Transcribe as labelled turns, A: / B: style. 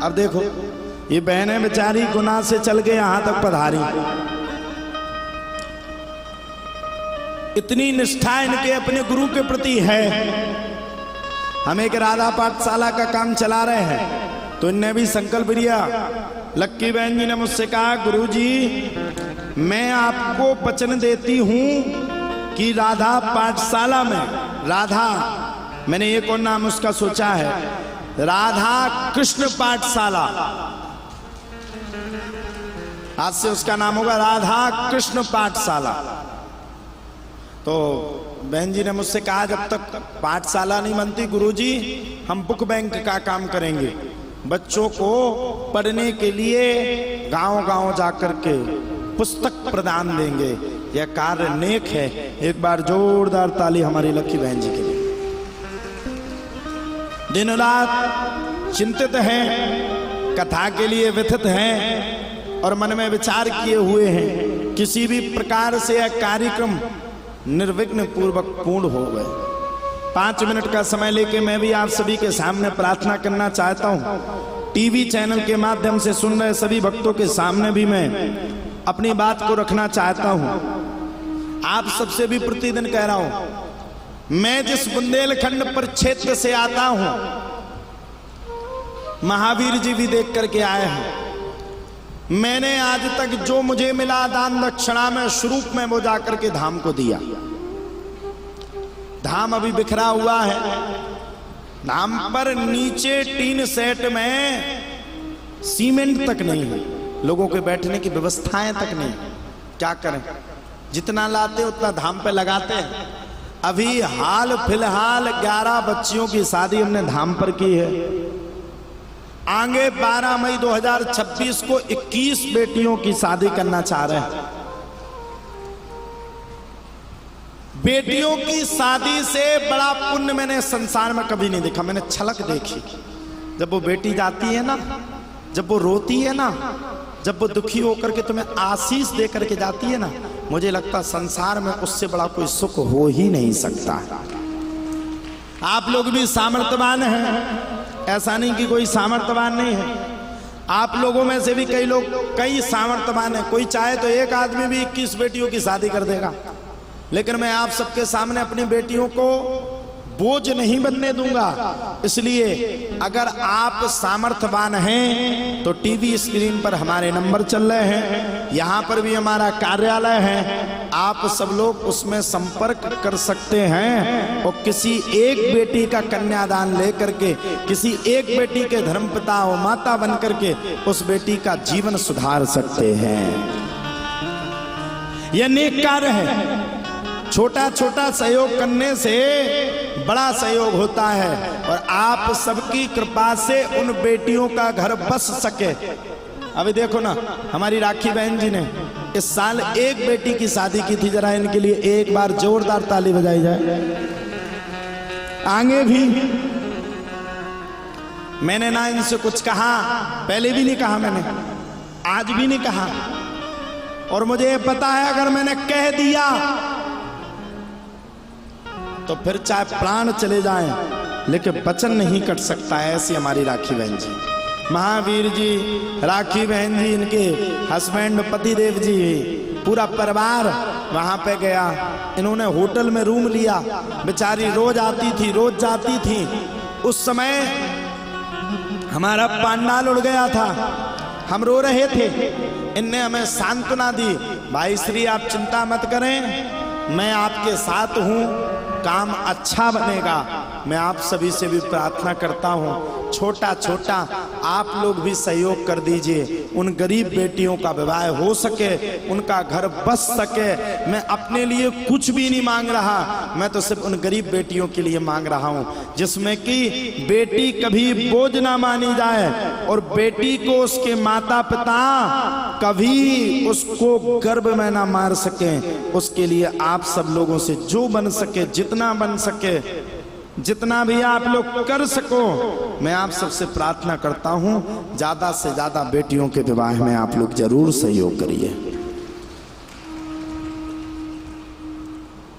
A: अब देखो ये बहनें बेचारी गुनाह से चल के यहां तक पधारी, इतनी निष्ठा इनके अपने गुरु के प्रति है। हम एक राधा पाठशाला का काम चला रहे हैं तो इनने भी संकल्प लिया। लक्की बहन जी ने मुझसे कहा, गुरुजी मैं आपको वचन देती हूं कि राधा पाठशाला में, राधा मैंने एक और नाम उसका सोचा है, राधा कृष्ण पाठशाला, आज से उसका नाम होगा राधा कृष्ण पाठशाला। तो बहन जी ने मुझसे कहा जब तक पाठशाला नहीं बनती गुरुजी हम बुक बैंक का काम करेंगे, बच्चों को पढ़ने के लिए गांव-गांव जाकर के पुस्तक प्रदान देंगे। यह कार्य नेक है। एक बार जोरदार ताली हमारी लक्की बहन जी के लिए। दिन रात चिंतित हैं, कथा के लिए व्यथित हैं और मन में विचार किए हुए हैं किसी भी प्रकार से यह कार्यक्रम निर्विघ्न पूर्वक पूर्ण हो गए। 5 मिनट का समय लेके मैं भी आप सभी के सामने प्रार्थना करना चाहता हूं। टीवी चैनल के माध्यम से सुन रहे सभी भक्तों के सामने भी मैं अपनी बात को रखना चाहता हूं। आप सबसे भी प्रतिदिन कह रहा हूं, मैं जिस बुंदेलखंड परिक्षेत्र से आता हूं, महावीर जी भी देख करके आए हैं। मैंने आज तक जो मुझे मिला दान दक्षिणा में स्वरूप में वो जाकर के धाम को दिया। धाम अभी बिखरा हुआ है, धाम पर नीचे टीन सेट में सीमेंट तक नहीं है, लोगों के बैठने की व्यवस्थाएं तक नहीं। क्या करें, जितना लाते उतना धाम पे लगाते हैं। अभी हाल फिलहाल 11 बच्चियों की शादी हमने धाम पर की है। आगे 12 मई 2026 को 21 बेटियों की शादी करना चाह रहे हैं। बेटियों की शादी से बड़ा पुण्य मैंने संसार में कभी नहीं देखा। मैंने छलक देखी, जब वो बेटी जाती है ना, जब वो रोती है ना, जब वो दुखी होकर के तुम्हें आशीष दे करके जाती है ना, मुझे लगता संसार में उससे बड़ा कोई सुख हो ही नहीं सकता। आप लोग भी सामर्थ्यवान हैं, ऐसा नहीं कि कोई सामर्थ्यवान नहीं है। आप लोगों में से भी कई लोग कई सामर्थ्यवान हैं। कोई चाहे तो एक आदमी भी 21 बेटियों की शादी कर देगा, लेकिन मैं आप सबके सामने अपनी बेटियों को बोझ नहीं बनने दूंगा। इसलिए अगर आप सामर्थ्यवान हैं तो टीवी स्क्रीन पर हमारे नंबर चल रहे हैं, यहाँ पर भी हमारा कार्यालय है, आप सब लोग उसमें संपर्क कर सकते हैं और किसी एक बेटी का कन्यादान लेकर के, किसी एक बेटी के धर्मपिता और माता बन करके उस बेटी का जीवन सुधार सकते हैं। यह नेक कार्य है। छोटा छोटा सहयोग करने से बड़ा सहयोग होता है और आप सबकी कृपा से उन बेटियों का घर बस सके। अभी देखो ना, हमारी राखी बहन जी ने इस साल एक बेटी की शादी की थी। जरा इनके लिए एक बार जोरदार ताली बजाई जाए। आगे भी मैंने ना इनसे कुछ कहा, पहले भी नहीं कहा, मैंने आज भी नहीं कहा, और मुझे पता है अगर मैंने कह दिया तो फिर चाहे प्राण चले जाएं लेकिन वचन नहीं कट सकता है। ऐसी हमारी राखी बहन जी, महावीर जी, राखी बहन जी, इनके हस्बैंड पतिदेव जी, पूरा परिवार वहां पे गया। इन्होंने होटल में रूम लिया। बेचारी रोज आती थी, रोज जाती थी। उस समय हमारा पांडाल उड़ गया था, हम रो रहे थे। इनने हमें सांत्वना दी, भाई श्री आप चिंता मत करें, मैं आपके साथ हूं, काम अच्छा बनेगा। मैं आप सभी से भी प्रार्थना करता हूं, छोटा छोटा आप लोग भी सहयोग कर दीजिए, उन गरीब बेटियों का विवाह हो सके, उनका घर बस सके। मैं अपने लिए कुछ भी नहीं मांग रहा, मैं तो सिर्फ उन गरीब बेटियों के लिए मांग रहा हूं जिसमें कि बेटी कभी बोझ ना मानी जाए और बेटी को उसके माता पिता कभी उसको गर्भ में ना मार सके। उसके लिए आप सब लोगों से जो बन सके, जितना बन सके, जितना भी आप लोग कर सको, मैं आप सबसे प्रार्थना करता हूं ज्यादा से ज्यादा बेटियों के विवाह में आप लोग जरूर सहयोग करिए।